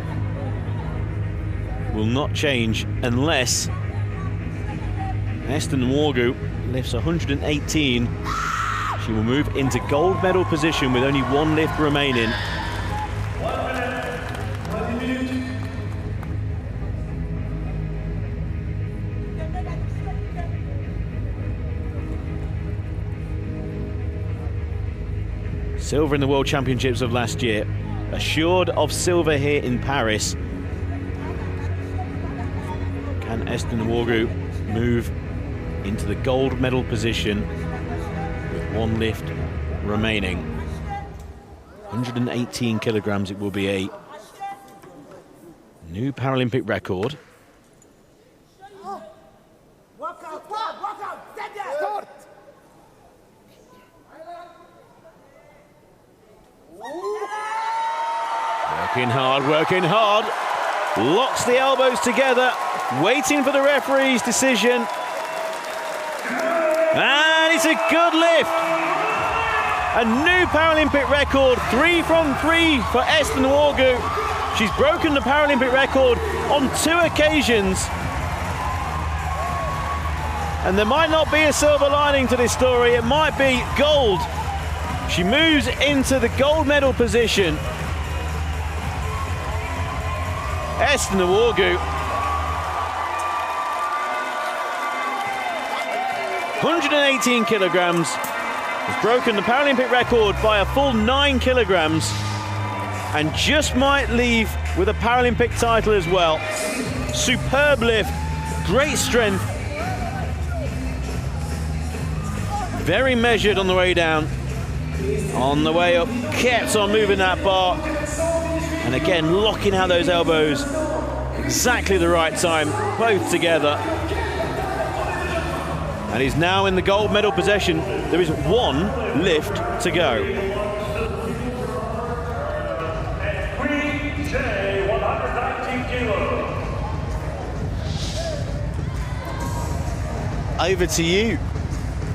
will not change unless Esther Nworgu lifts 118. She will move into gold medal position with only 1 lift remaining. Silver in the World Championships of last year. Assured of silver here in Paris. Can Esther Nworgu move into the gold medal position with 1 lift remaining? 118 kilograms, it will be a new Paralympic record. Start. Working hard. Locks the elbows together, waiting for the referee's decision. And it's a good lift. A new Paralympic record, 3 from 3 for Esther Nworgu. She's broken the Paralympic record on 2 occasions. And there might not be a silver lining to this story, it might be gold. She moves into the gold medal position. Esther Nworgu, 118 kilograms, has broken the Paralympic record by a full 9 kilograms and just might leave with a Paralympic title as well. Superb lift, great strength. Very measured on the way down. On the way up, kept on moving that bar. And again, locking out those elbows. Exactly the right time, both together. And he's now in the gold medal possession. There is 1 lift to go. Cui Zhe, 119 kilos. Over to you,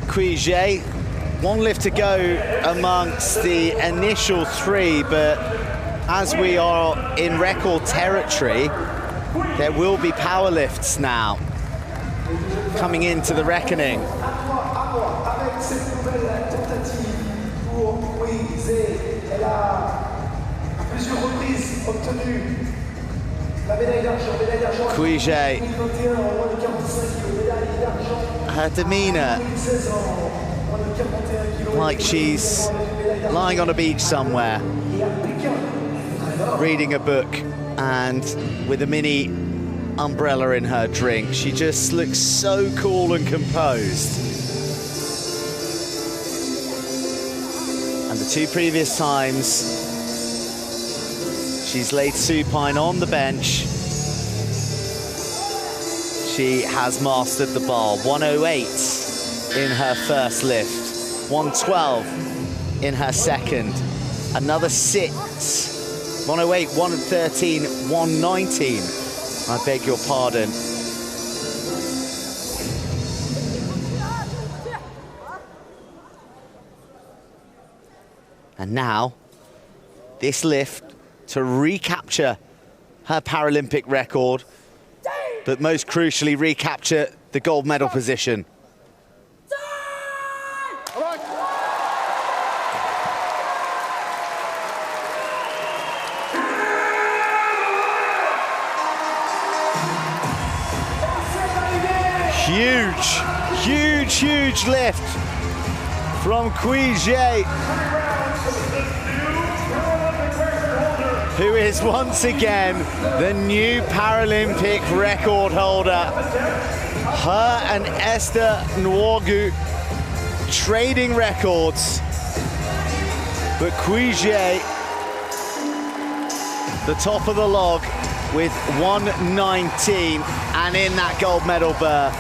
Cui Zhe. 1 lift to go amongst the initial 3, but as we are in record territory, there will be power lifts now coming into the reckoning. Avec cette nouvelle tentative pour Cui Zhe, elle a à plusieurs reprises obtenu la médaille d'argent. Cui Zhe, 2021 en moins de 45 kg, médaille d'argent. her demeanor 2016 en moins de 41 kg. like she's lying on a beach somewhere, reading a book and with a mini umbrella in her drink. She just looks so cool and composed. And the 2 previous times she's laid supine on the bench, she has mastered the bar. 108 in her first lift, 112 in her second, another 6, 108, 113, 119. I beg your pardon. And now, this lift to recapture her Paralympic record, but most crucially recapture the gold medal position. Huge lift from Cui Zhe, who is once again the new Paralympic record holder. Her and Esther Nworgu trading records, but Cui Zhe, the top of the log with 119 and in that gold medal berth.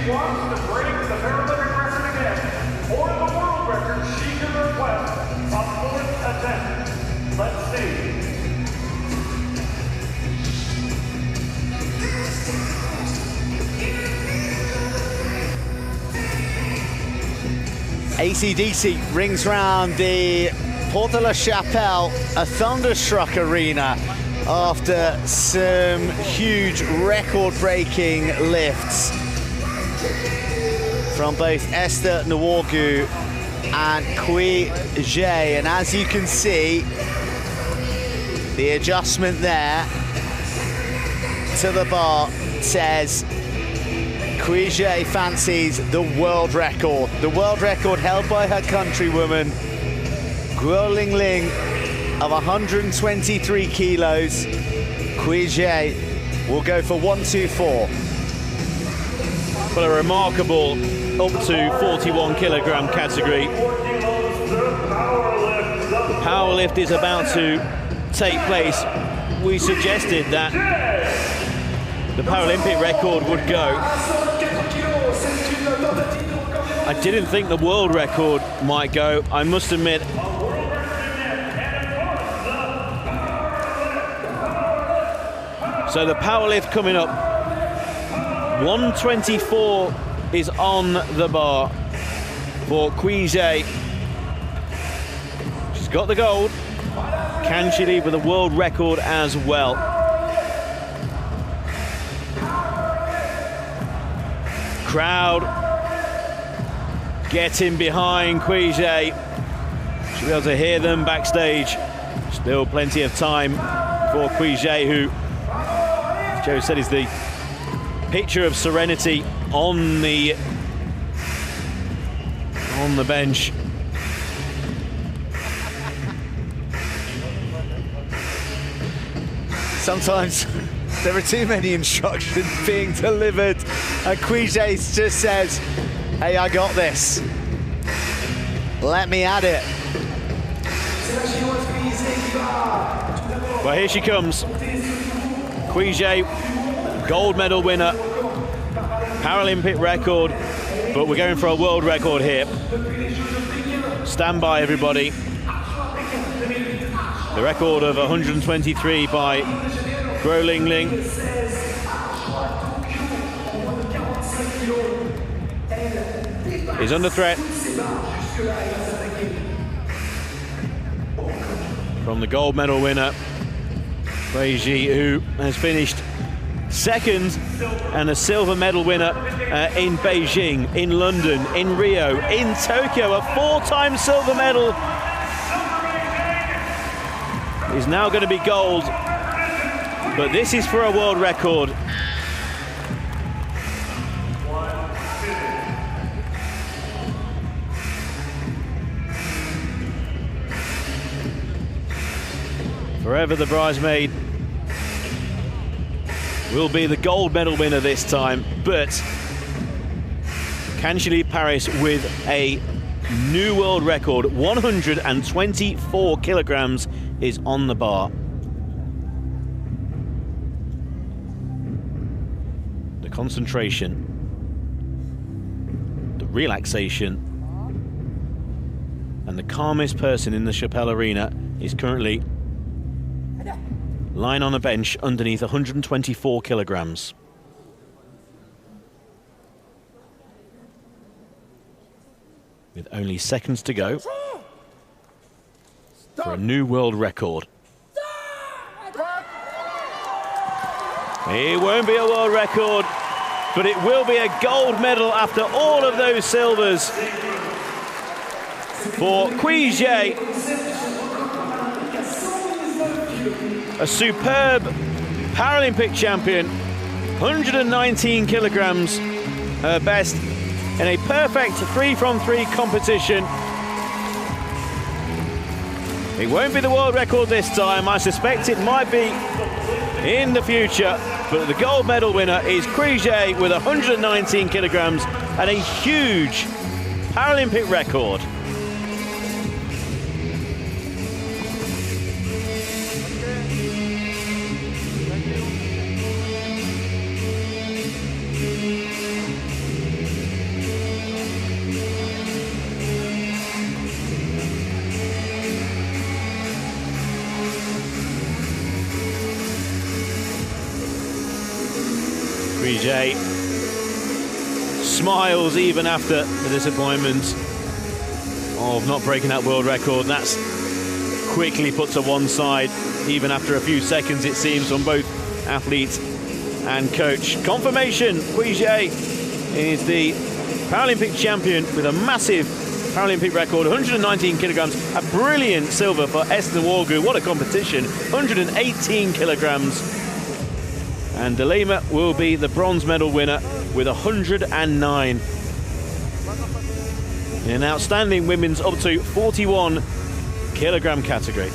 Wants to break the Paralympic record again, or the world record, she can request a 4th attempt. Let's see. AC/DC rings round the Porte de la Chapelle, a thunderstruck arena after some huge record-breaking lifts from both Esther Nworgu and Cui Zhe. And as you can see, the adjustment there to the bar says Cui Zhe fancies the world record. The world record held by her countrywoman, Guo Lingling, of 123 kilos. Cui Zhe will go for 124. Well, a remarkable up to 41 kilogram category. The power lift is about to take place. We suggested that the Paralympic record would go. I didn't think the world record might go, I must admit. So the power lift coming up. 124 is on the bar for Cui Zhe. She's got the gold. Can she leave with a world record as well? Crowd getting behind Cui Zhe. She'll be able to hear them backstage. Still plenty of time for Cui Zhe, who, as Joe said, is the picture of serenity on the bench. Sometimes there are too many instructions being delivered, and Cui Zhe just says, hey, I got this. Let me at it. Well, here she comes. Cui Zhe, gold medal winner, Paralympic record, but we're going for a world record here. Stand by, everybody. The record of 123 by Guo Lingling. Is under threat from the gold medal winner, Cui Zhe, who has finished second, and a silver medal winner in Beijing, in London, in Rio, in Tokyo. A four-time silver medal is now going to be gold, but this is for a world record. Forever the bridesmaid will be the gold medal winner this time, but can she leave Paris with a new world record? 124 kilograms is on the bar. The concentration, the relaxation, and the calmest person in the Chappelle Arena is currently lying on a bench underneath 124 kilograms. With only seconds to go for a new world record. It won't be a world record, but it will be a gold medal after all of those silvers for Cui Zhe. A superb Paralympic champion, 119 kilograms, her best in a perfect 3-from-3 competition. It won't be the world record this time. I suspect it might be in the future, but the gold medal winner is Cui Zhe with 119 kilograms and a huge Paralympic record. Cui Zhe smiles even after the disappointment of not breaking that world record. That's quickly put to one side, even after a few seconds, it seems, from both athlete and coach. Confirmation, Cui Zhe is the Paralympic champion with a massive Paralympic record, 119 kilograms, a brilliant silver for Esther Nworgu. What a competition, 118 kilograms. And Lima will be the bronze medal winner with 109. In an outstanding women's up to 41 kilogram category.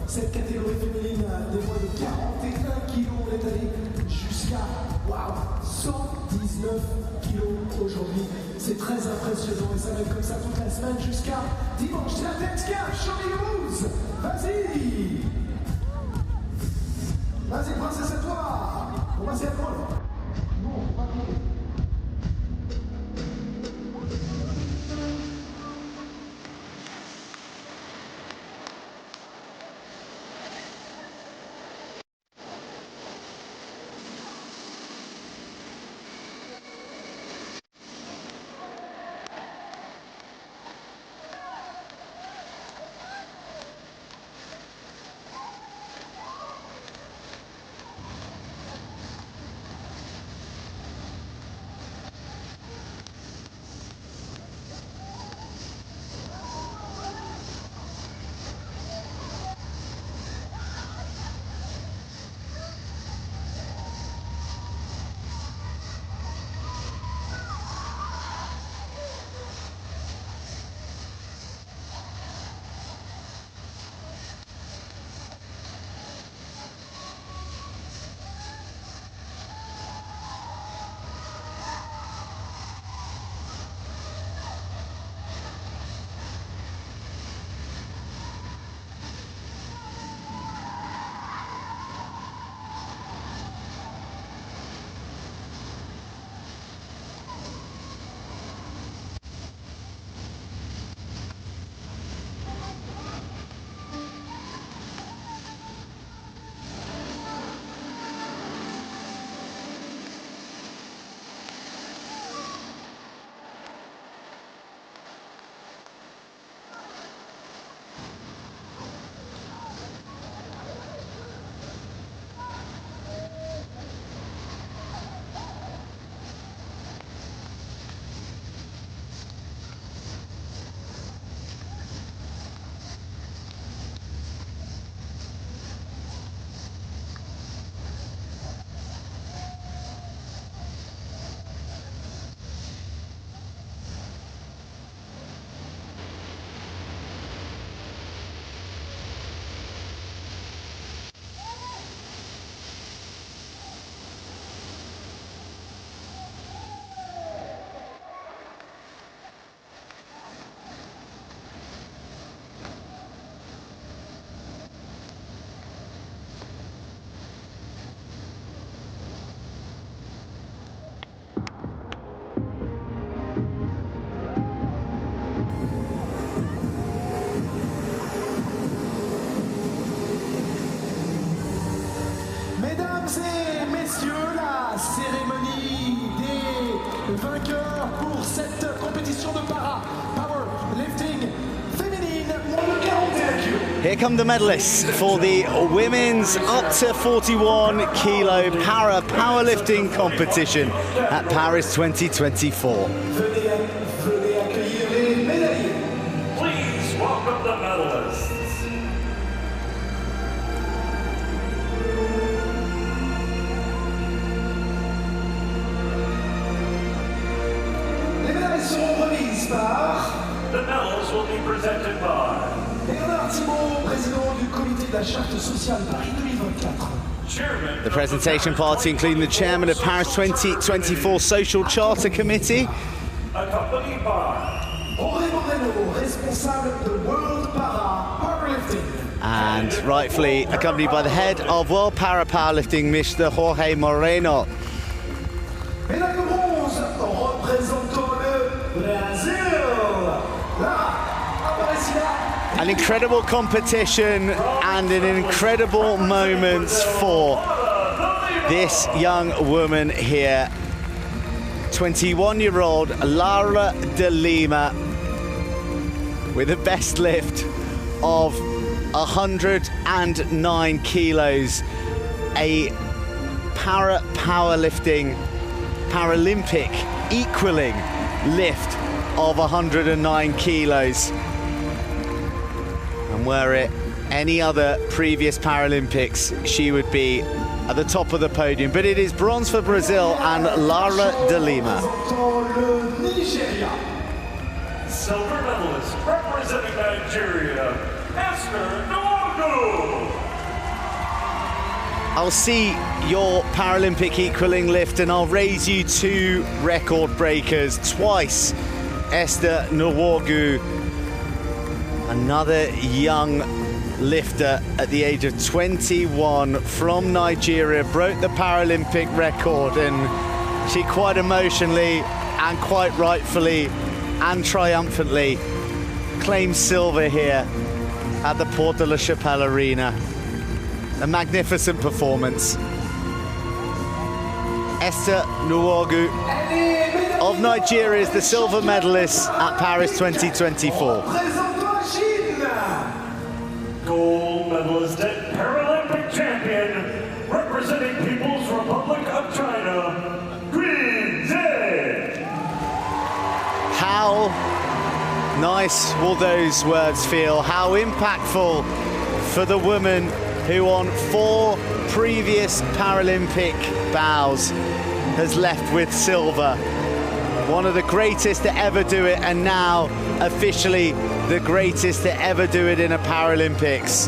cette catégorie féminine des moins de 41 kilos. On est allé jusqu'à 119 kilos aujourd'hui. C'est très impressionnant et ça va être comme ça toute la semaine jusqu'à dimanche. C'est la Nengah, show me your moves. Vas-y. Vas-y, princesse, à toi. Bon, vas-y, à toi. Bon, pas trop. Here come the medalists for the women's up to 41 kilo para powerlifting competition at Paris 2024. Venez accueillir les médaillés. Please welcome the medalists. Les médailles seront remises par The medals will be presented by président du comité de la charte sociale Paris 2024. Chairman. The presentation party, including the chairman of Paris 2024 Social Charter Committee, Accompanied by responsable de World Para Powerlifting. and rightfully accompanied by the head of World Para Powerlifting, Mr. Jorge Moreno. Médaille de bronze représentant le Brésil. Lara, Aparecida. An incredible competition and an incredible moment for this young woman here. 21-year-old Lara de Lima with a best lift of 109 kilos, a powerlifting Paralympic equaling lift of 109 kilos. And were it any other previous Paralympics, she would be at the top of the podium. But it is bronze for Brazil and Lara de Lima. silver medalist representing Nigeria, Esther Nworgu. I'll see your Paralympic equaling lift and I'll raise you two record breakers twice. Esther Nworgu, another young lifter at the age of 21 from Nigeria, broke the Paralympic record, and she quite emotionally and quite rightfully and triumphantly claimed silver here at the Porte de la Chapelle Arena. A magnificent performance. Esther Nworgu of Nigeria is the silver medalist at Paris 2024. Gold medalist and Paralympic champion, representing People's Republic of China, Cui Zhe. How nice will those words feel? How impactful for the woman who on 4 previous Paralympic bows has left with silver. One of the greatest to ever do it, and now officially the greatest to ever do it in a Paralympics.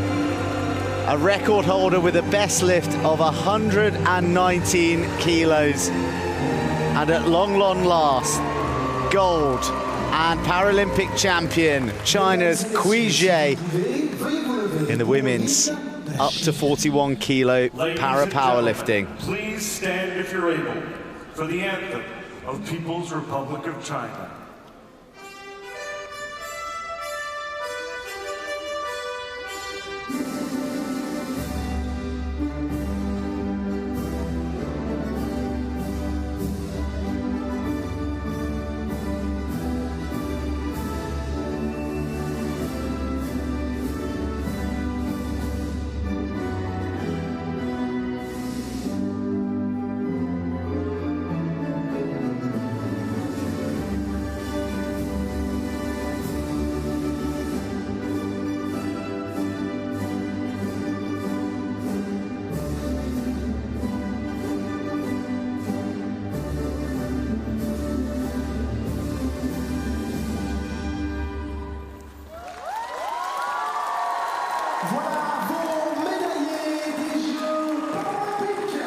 A record holder with a best lift of 119 kilos. And at long last, gold and Paralympic champion, China's Cui Zhe in the women's up to 41 kilo para powerlifting. Please stand if you're able for the anthem of People's Republic of China. Voilà vos médaillés des Jeux Paralympiques.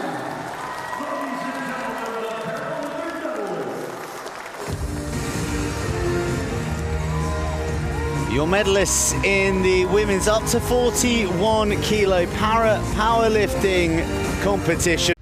Your medalists in the women's up to 41 kilo para powerlifting competition.